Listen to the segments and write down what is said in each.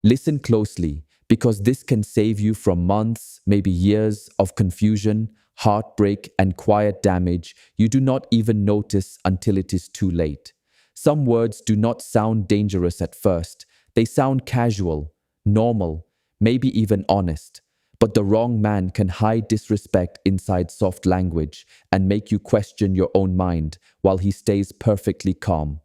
Listen closely, because this can save you from months, maybe years of confusion, heartbreak, and quiet damage you do not even notice until it is too late. Some words do not sound dangerous at first. They sound casual, normal, maybe even honest. But the wrong man can hide disrespect inside soft language and make you question your own mind while he stays perfectly calm.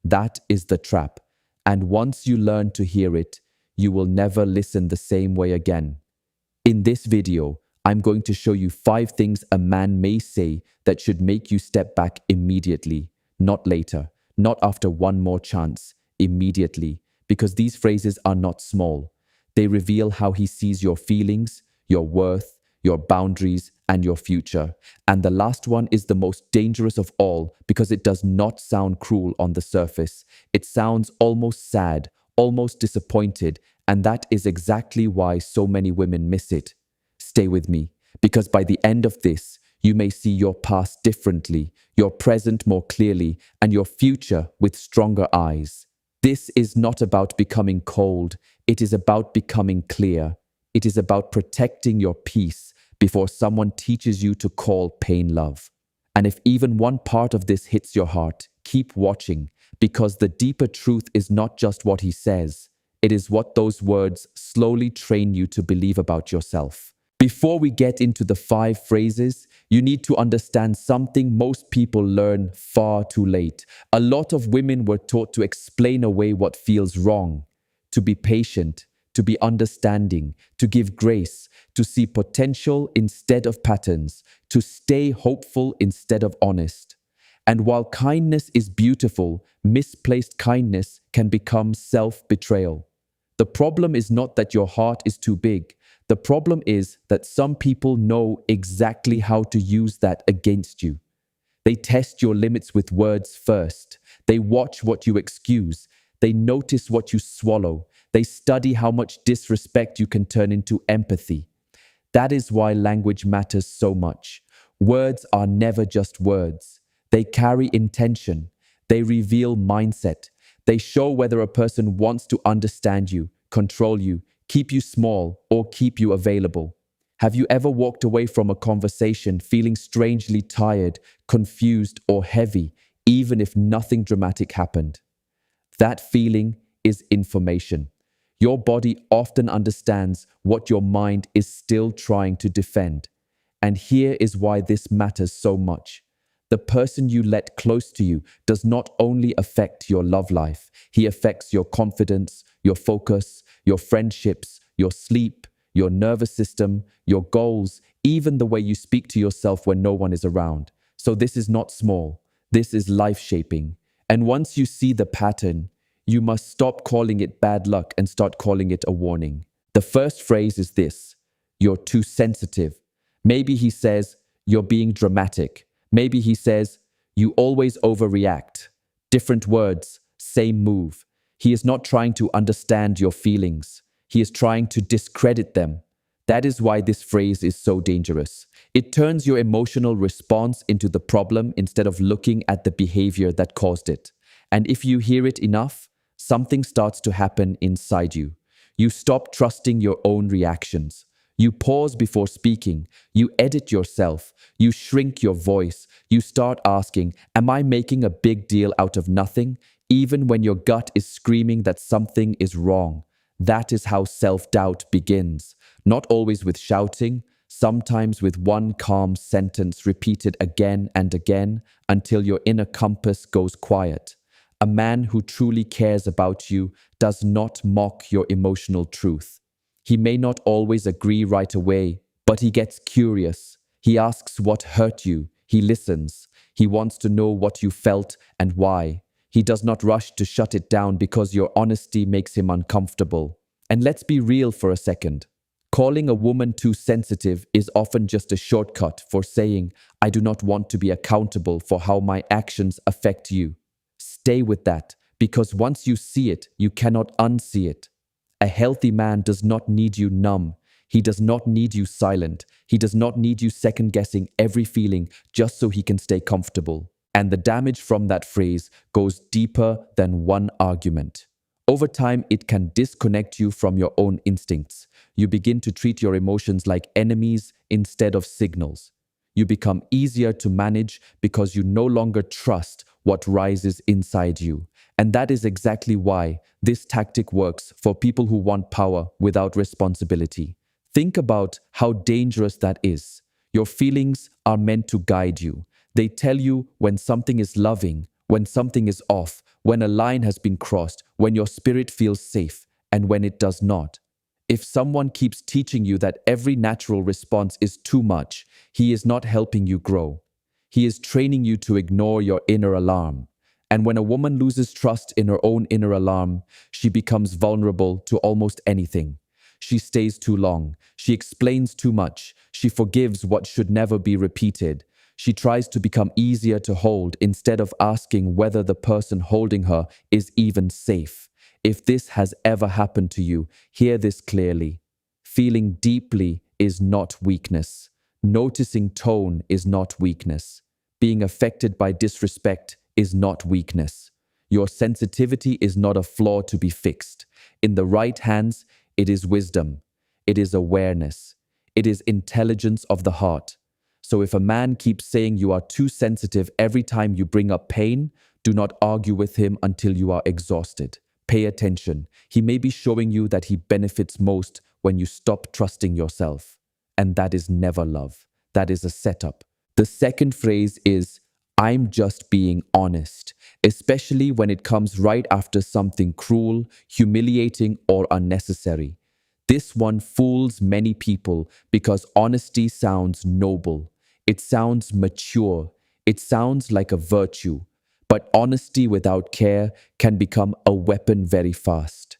That is the trap. And once you learn to hear it, you will never listen the same way again. In this video, I'm going to show you 5 things a man may say that should make you step back immediately, not later, not after one more chance, immediately, because these phrases are not small. They reveal how he sees your feelings, your worth, your boundaries, and your future. And the last one is the most dangerous of all because it does not sound cruel on the surface. It sounds almost sad, almost disappointed, and that is exactly why so many women miss it. Stay with me, because by the end of this, you may see your past differently, your present more clearly, and your future with stronger eyes. This is not about becoming cold, it is about becoming clear. It is about protecting your peace before someone teaches you to call pain love. And if even one part of this hits your heart, keep watching, because the deeper truth is not just what he says, it is what those words slowly train you to believe about yourself. Before we get into the 5 phrases, you need to understand something most people learn far too late. A lot of women were taught to explain away what feels wrong, to be patient, to be understanding, to give grace, to see potential instead of patterns, to stay hopeful instead of honest. And while kindness is beautiful, misplaced kindness can become self-betrayal. The problem is not that your heart is too big. The problem is that some people know exactly how to use that against you. They test your limits with words first. They watch what you excuse. They notice what you swallow. They study how much disrespect you can turn into empathy. That is why language matters so much. Words are never just words. They carry intention. They reveal mindset. They show whether a person wants to understand you, control you, keep you small, or keep you available. Have you ever walked away from a conversation feeling strangely tired, confused, or heavy, even if nothing dramatic happened? That feeling is information. Your body often understands what your mind is still trying to defend. And here is why this matters so much. The person you let close to you does not only affect your love life, he affects your confidence, your focus, your friendships, your sleep, your nervous system, your goals, even the way you speak to yourself when no one is around. So this is not small. This is life-shaping. And once you see the pattern, you must stop calling it bad luck and start calling it a warning. The first phrase is this: you're too sensitive. Maybe he says, you're being dramatic. Maybe he says, you always overreact. Different words, same move. He is not trying to understand your feelings. He is trying to discredit them. That is why this phrase is so dangerous. It turns your emotional response into the problem instead of looking at the behavior that caused it. And if you hear it enough, something starts to happen inside you. You stop trusting your own reactions. You pause before speaking. You edit yourself. You shrink your voice. You start asking, am I making a big deal out of nothing? Even when your gut is screaming that something is wrong. That is how self-doubt begins. Not always with shouting, sometimes with one calm sentence repeated again and again until your inner compass goes quiet. A man who truly cares about you does not mock your emotional truth. He may not always agree right away, but he gets curious. He asks what hurt you. He listens. He wants to know what you felt and why. He does not rush to shut it down because your honesty makes him uncomfortable. And let's be real for a second. Calling a woman too sensitive is often just a shortcut for saying, I do not want to be accountable for how my actions affect you. Stay with that, because once you see it, you cannot unsee it. A healthy man does not need you numb. He does not need you silent. He does not need you second-guessing every feeling just so he can stay comfortable. And the damage from that phrase goes deeper than one argument. Over time, it can disconnect you from your own instincts. You begin to treat your emotions like enemies instead of signals. You become easier to manage because you no longer trust what rises inside you. And that is exactly why this tactic works for people who want power without responsibility. Think about how dangerous that is. Your feelings are meant to guide you. They tell you when something is loving, when something is off, when a line has been crossed, when your spirit feels safe, and when it does not. If someone keeps teaching you that every natural response is too much, he is not helping you grow. He is training you to ignore your inner alarm. And when a woman loses trust in her own inner alarm, she becomes vulnerable to almost anything. She stays too long. She explains too much. She forgives what should never be repeated. She tries to become easier to hold instead of asking whether the person holding her is even safe. If this has ever happened to you, hear this clearly. Feeling deeply is not weakness. Noticing tone is not weakness. Being affected by disrespect is not weakness. Your sensitivity is not a flaw to be fixed. In the right hands, it is wisdom. It is awareness. It is intelligence of the heart. So if a man keeps saying you are too sensitive every time you bring up pain, do not argue with him until you are exhausted. Pay attention. He may be showing you that he benefits most when you stop trusting yourself. And that is never love. That is a setup. The second phrase is, I'm just being honest, especially when it comes right after something cruel, humiliating, or unnecessary. This one fools many people because honesty sounds noble. It sounds mature. It sounds like a virtue. But honesty without care can become a weapon very fast.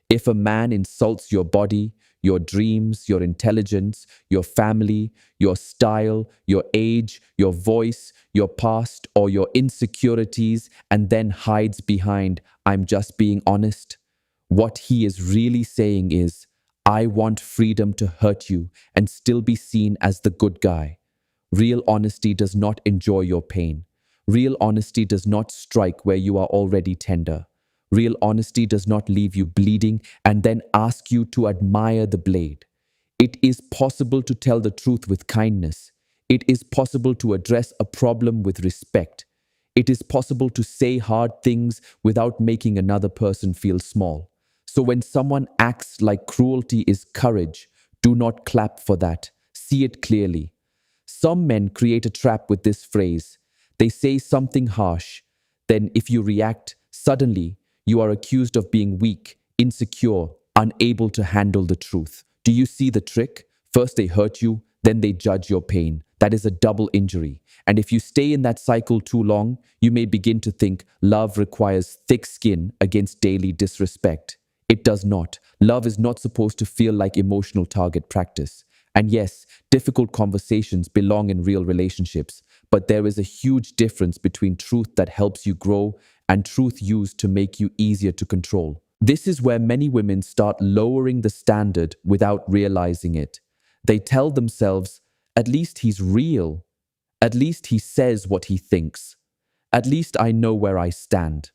If a man insults your body, your dreams, your intelligence, your family, your style, your age, your voice, your past, or your insecurities, and then hides behind, I'm just being honest, what he is really saying is, I want freedom to hurt you and still be seen as the good guy. Real honesty does not enjoy your pain. Real honesty does not strike where you are already tender. Real honesty does not leave you bleeding and then ask you to admire the blade. It is possible to tell the truth with kindness. It is possible to address a problem with respect. It is possible to say hard things without making another person feel small. So when someone acts like cruelty is courage, do not clap for that. See it clearly. Some men create a trap with this phrase. They say something harsh. Then, if you react, suddenly you are accused of being weak, insecure, unable to handle the truth. Do you see the trick? First they hurt you, then they judge your pain. That is a double injury. And if you stay in that cycle too long, you may begin to think love requires thick skin against daily disrespect. It does not. Love is not supposed to feel like emotional target practice. And yes, difficult conversations belong in real relationships, but there is a huge difference between truth that helps you grow and truth used to make you easier to control. This is where many women start lowering the standard without realizing it. They tell themselves, at least he's real. At least he says what he thinks. At least I know where I stand.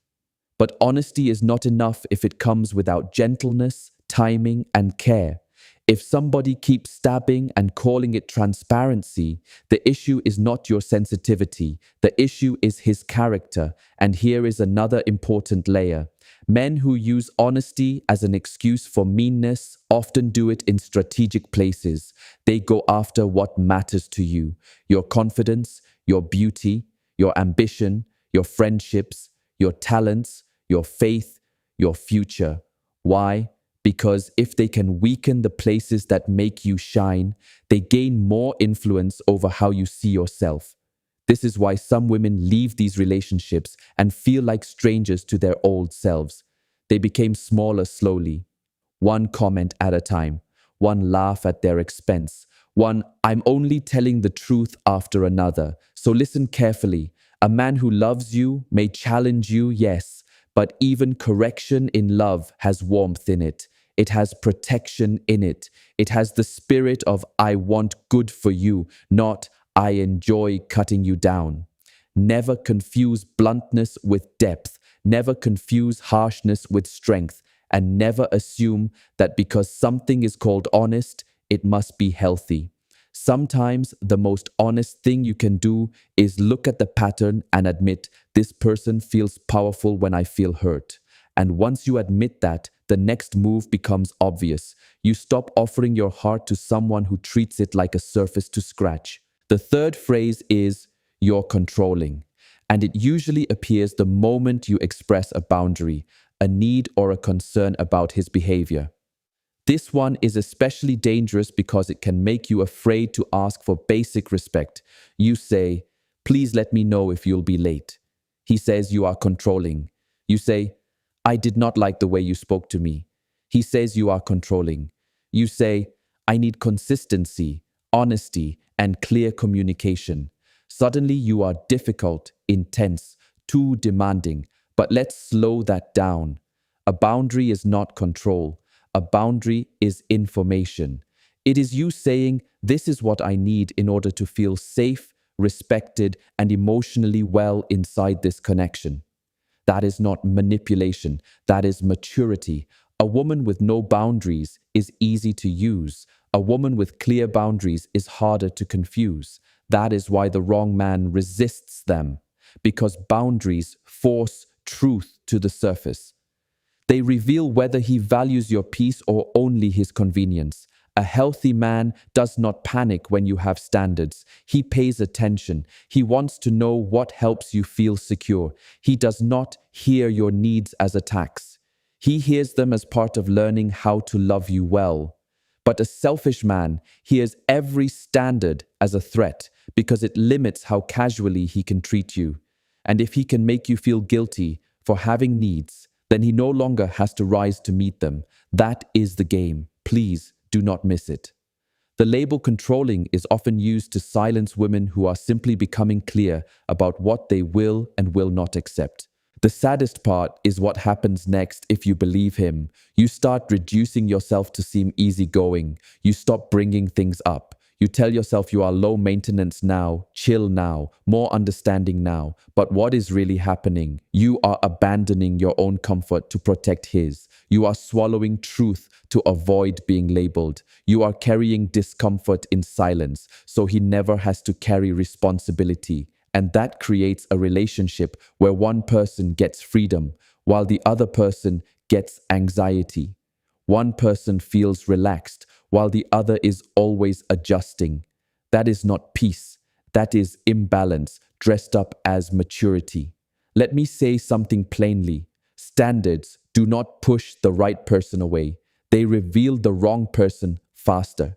But honesty is not enough if it comes without gentleness, timing, and care. If somebody keeps stabbing and calling it transparency, the issue is not your sensitivity. The issue is his character. And here is another important layer. Men who use honesty as an excuse for meanness often do it in strategic places. They go after what matters to you: your confidence, your beauty, your ambition, your friendships, your talents, your faith, your future. Why? Because if they can weaken the places that make you shine, they gain more influence over how you see yourself. This is why some women leave these relationships and feel like strangers to their old selves. They became smaller slowly, one comment at a time, one laugh at their expense, one I'm only telling the truth after another. So listen carefully. A man who loves you may challenge you, yes, but even correction in love has warmth in it. It has protection in it. It has the spirit of I want good for you, not I enjoy cutting you down. Never confuse bluntness with depth. Never confuse harshness with strength, and never assume that because something is called honest, it must be healthy. Sometimes the most honest thing you can do is look at the pattern and admit this person feels powerful when I feel hurt. And once you admit that, the next move becomes obvious. You stop offering your heart to someone who treats it like a surface to scratch. The third phrase is, you're controlling. And it usually appears the moment you express a boundary, a need, or a concern about his behavior. This one is especially dangerous because it can make you afraid to ask for basic respect. You say, please let me know if you'll be late. He says you are controlling. You say, I did not like the way you spoke to me. He says you are controlling. You say, I need consistency, honesty, and clear communication. Suddenly you are difficult, intense, too demanding. But let's slow that down. A boundary is not control. A boundary is information. It is you saying, this is what I need in order to feel safe, respected, and emotionally well inside this connection. That is not manipulation. That is maturity. A woman with no boundaries is easy to use. A woman with clear boundaries is harder to confuse. That is why the wrong man resists them, because boundaries force truth to the surface. They reveal whether he values your peace or only his convenience. A healthy man does not panic when you have standards. He pays attention. He wants to know what helps you feel secure. He does not hear your needs as attacks. He hears them as part of learning how to love you well. But a selfish man hears every standard as a threat because it limits how casually he can treat you. And if he can make you feel guilty for having needs, then he no longer has to rise to meet them. That is the game. Please do not miss it. The label controlling is often used to silence women who are simply becoming clear about what they will and will not accept. The saddest part is what happens next if you believe him. You start reducing yourself to seem easygoing. You stop bringing things up. You tell yourself you are low maintenance now, chill now, more understanding now. But what is really happening? You are abandoning your own comfort to protect his. You are swallowing truth to avoid being labeled. You are carrying discomfort in silence, so he never has to carry responsibility. And that creates a relationship where one person gets freedom while the other person gets anxiety. One person feels relaxed while the other is always adjusting. That is not peace. That is imbalance dressed up as maturity. Let me say something plainly. Standards do not push the right person away. They reveal the wrong person faster.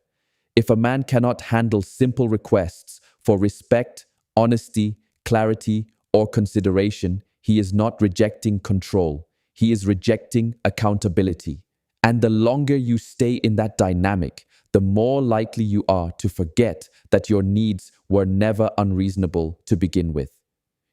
If a man cannot handle simple requests for respect, honesty, clarity, or consideration, he is not rejecting control. He is rejecting accountability. And the longer you stay in that dynamic, the more likely you are to forget that your needs were never unreasonable to begin with.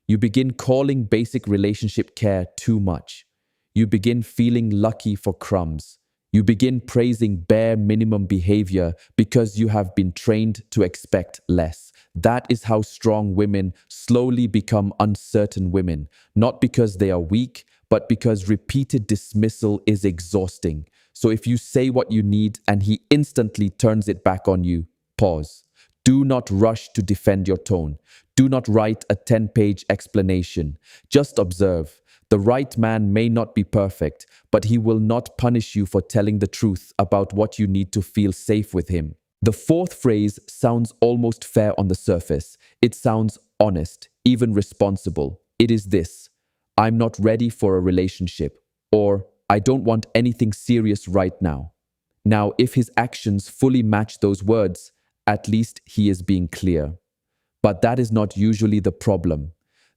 You begin calling basic relationship care too much. You begin feeling lucky for crumbs. You begin praising bare minimum behavior because you have been trained to expect less. That is how strong women slowly become uncertain women, not because they are weak, but because repeated dismissal is exhausting. So if you say what you need and he instantly turns it back on you, pause. Do not rush to defend your tone. Do not write a 10-page explanation. Just observe. The right man may not be perfect, but he will not punish you for telling the truth about what you need to feel safe with him. The fourth phrase sounds almost fair on the surface. It sounds honest, even responsible. It is this: I'm not ready for a relationship, or I don't want anything serious right now. Now, if his actions fully match those words, at least he is being clear. But that is not usually the problem.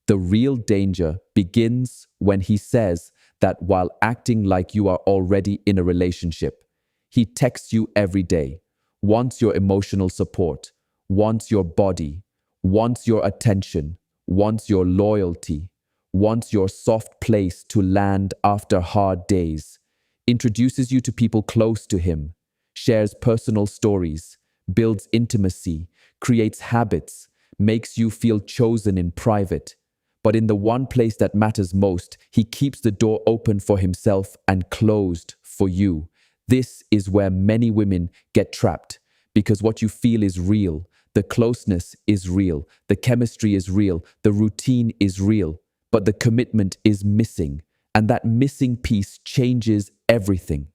The real danger begins when he says that while acting like you are already in a relationship. He texts you every day, wants your emotional support, wants your body, wants your attention, wants your loyalty, wants your soft place to land after hard days, introduces you to people close to him, shares personal stories, builds intimacy, creates habits, makes you feel chosen in private. but in the one place that matters most, he keeps the door open for himself and closed for you. This is where many women get trapped because what you feel is real. The closeness is real. The chemistry is real. The routine is real. But the commitment is missing. And that missing piece changes everything.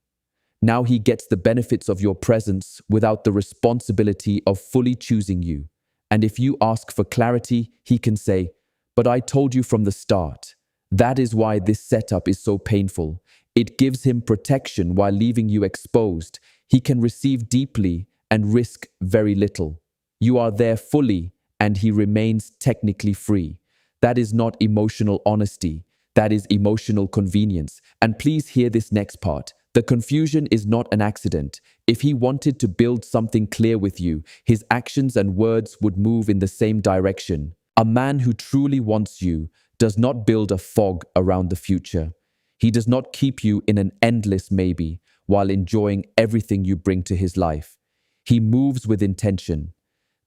Now he gets the benefits of your presence without the responsibility of fully choosing you. And if you ask for clarity, he can say, "But I told you from the start." That is why this setup is so painful. It gives him protection while leaving you exposed. He can receive deeply and risk very little. You are there fully, and he remains technically free. That is not emotional honesty. That is emotional convenience. And please hear this next part. The confusion is not an accident. If he wanted to build something clear with you, his actions and words would move in the same direction. A man who truly wants you does not build a fog around the future. He does not keep you in an endless maybe while enjoying everything you bring to his life. He moves with intention.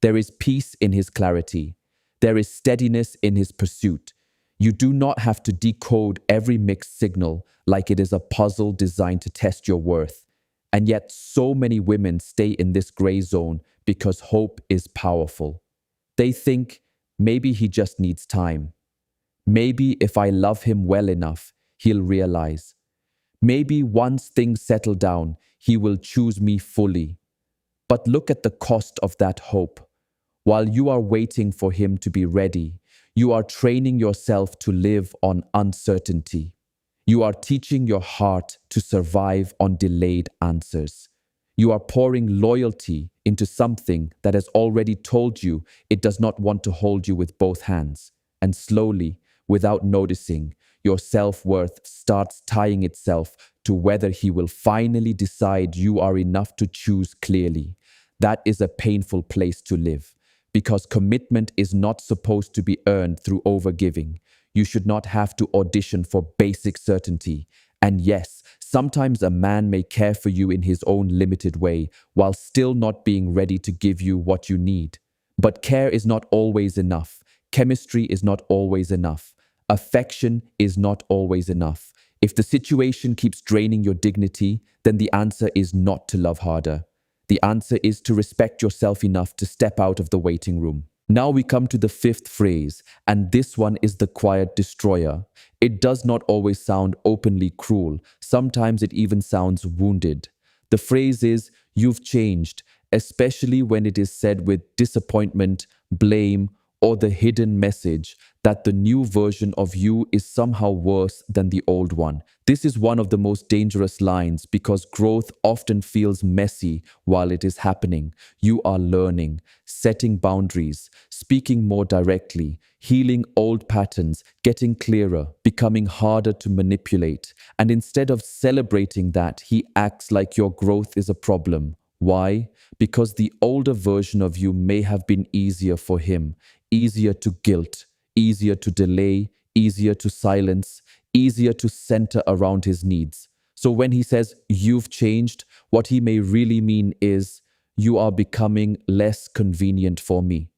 There is peace in his clarity. There is steadiness in his pursuit. You do not have to decode every mixed signal like it is a puzzle designed to test your worth. And yet so many women stay in this gray zone because hope is powerful. They think, maybe he just needs time. Maybe if I love him well enough, he'll realize. Maybe once things settle down, he will choose me fully. But look at the cost of that hope. While you are waiting for him to be ready, you are training yourself to live on uncertainty. You are teaching your heart to survive on delayed answers. You are pouring loyalty into something that has already told you it does not want to hold you with both hands. And slowly, without noticing, your self-worth starts tying itself to whether he will finally decide you are enough to choose clearly. That is a painful place to live, because commitment is not supposed to be earned through overgiving. You should not have to audition for basic certainty. And yes, sometimes a man may care for you in his own limited way while still not being ready to give you what you need. But care is not always enough. Chemistry is not always enough. Affection is not always enough. If the situation keeps draining your dignity, then the answer is not to love harder. The answer is to respect yourself enough to step out of the waiting room. Now we come to the fifth phrase, and this one is the quiet destroyer. It does not always sound openly cruel. Sometimes it even sounds wounded. The phrase is, "You've changed," especially when it is said with disappointment, blame, or the hidden message that the new version of you is somehow worse than the old one. This is one of the most dangerous lines because growth often feels messy while it is happening. You are learning, setting boundaries, speaking more directly, healing old patterns, getting clearer, becoming harder to manipulate. And instead of celebrating that, he acts like your growth is a problem. Why? Because the older version of you may have been easier for him, easier to guilt, easier to delay, easier to silence, easier to center around his needs. So when he says, "You've changed," what he may really mean is, "You are becoming less convenient for me."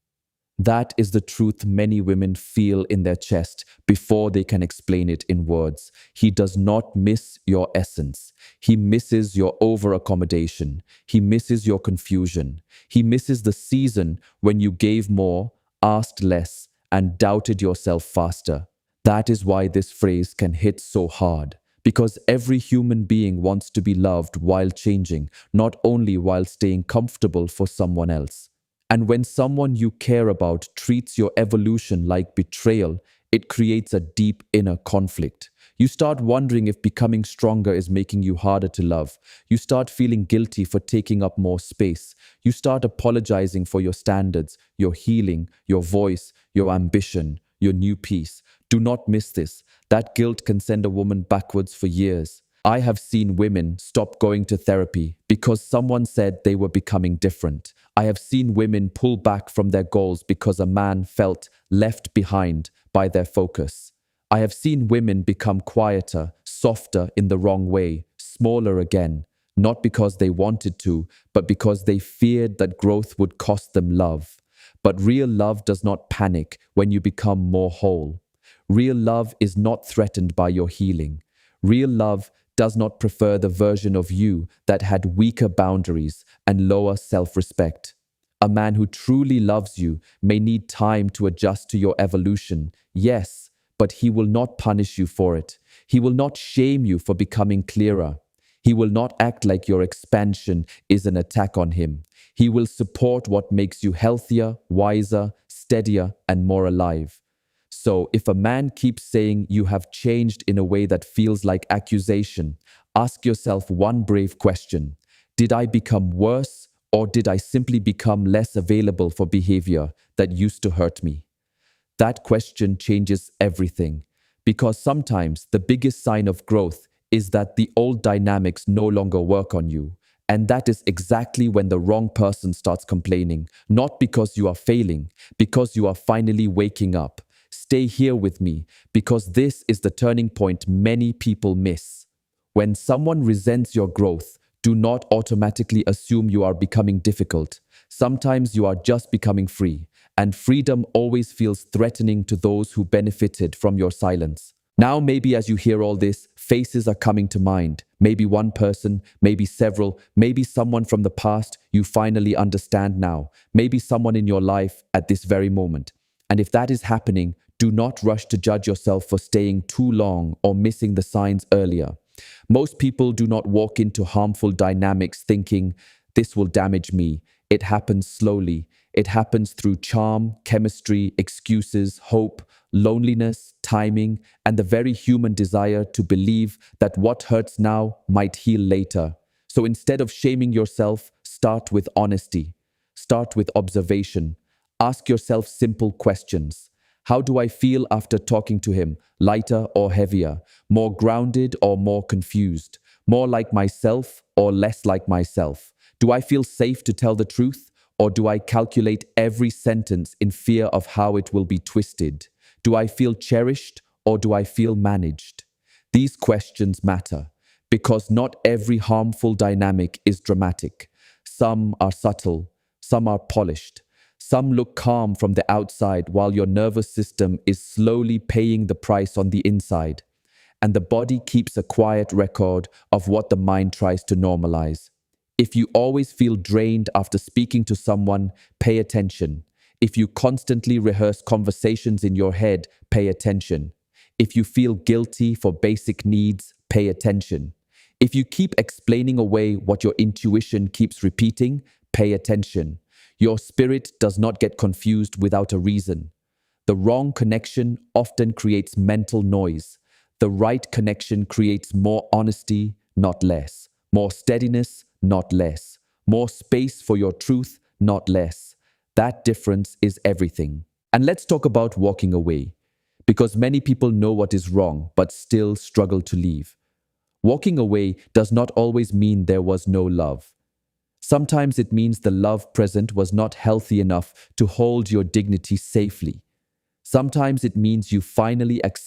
That is the truth many women feel in their chest before they can explain it in words. He does not miss your essence. He misses your over-accommodation. He misses your confusion. He misses the season when you gave more, asked less, and doubted yourself faster. That is why this phrase can hit so hard. Because every human being wants to be loved while changing, not only while staying comfortable for someone else. And when someone you care about treats your evolution like betrayal, it creates a deep inner conflict. You start wondering if becoming stronger is making you harder to love. You start feeling guilty for taking up more space. You start apologizing for your standards, your healing, your voice, your ambition, your new peace. Do not miss this. That guilt can send a woman backwards for years. I have seen women stop going to therapy because someone said they were becoming different. I have seen women pull back from their goals because a man felt left behind by their focus. I have seen women become quieter, softer in the wrong way, smaller again, not because they wanted to, but because they feared that growth would cost them love. But real love does not panic when you become more whole. Real love is not threatened by your healing. Real love does not prefer the version of you that had weaker boundaries and lower self-respect. A man who truly loves you may need time to adjust to your evolution, yes, but he will not punish you for it. He will not shame you for becoming clearer. He will not act like your expansion is an attack on him. He will support what makes you healthier, wiser, steadier, and more alive. So, if a man keeps saying you have changed in a way that feels like accusation, ask yourself one brave question. Did I become worse, or did I simply become less available for behavior that used to hurt me? That question changes everything, because sometimes the biggest sign of growth is that the old dynamics no longer work on you. And that is exactly when the wrong person starts complaining, not because you are failing, because you are finally waking up. Stay here with me, because this is the turning point many people miss. When someone resents your growth, do not automatically assume you are becoming difficult. Sometimes you are just becoming free, and freedom always feels threatening to those who benefited from your silence. Now, maybe as you hear all this, faces are coming to mind. Maybe one person, maybe several, maybe someone from the past you finally understand now. Maybe someone in your life at this very moment. And if that is happening, do not rush to judge yourself for staying too long or missing the signs earlier. Most people do not walk into harmful dynamics thinking, this will damage me. It happens slowly. It happens through charm, chemistry, excuses, hope, loneliness, timing, and the very human desire to believe that what hurts now might heal later. So instead of shaming yourself, start with honesty. Start with observation. Ask yourself simple questions. How do I feel after talking to him? Lighter or heavier? More grounded or more confused? More like myself or less like myself? Do I feel safe to tell the truth? Or do I calculate every sentence in fear of how it will be twisted? Do I feel cherished or do I feel managed? These questions matter because not every harmful dynamic is dramatic. Some are subtle, some are polished. Some look calm from the outside while your nervous system is slowly paying the price on the inside. And the body keeps a quiet record of what the mind tries to normalize. If you always feel drained after speaking to someone, pay attention. If you constantly rehearse conversations in your head, pay attention. If you feel guilty for basic needs, pay attention. If you keep explaining away what your intuition keeps repeating, pay attention. Your spirit does not get confused without a reason. The wrong connection often creates mental noise. The right connection creates more honesty, not less. More steadiness, not less. More space for your truth, not less. That difference is everything. And let's talk about walking away, because many people know what is wrong but still struggle to leave. Walking away does not always mean there was no love. Sometimes it means the love present was not healthy enough to hold your dignity safely. Sometimes it means you finally accept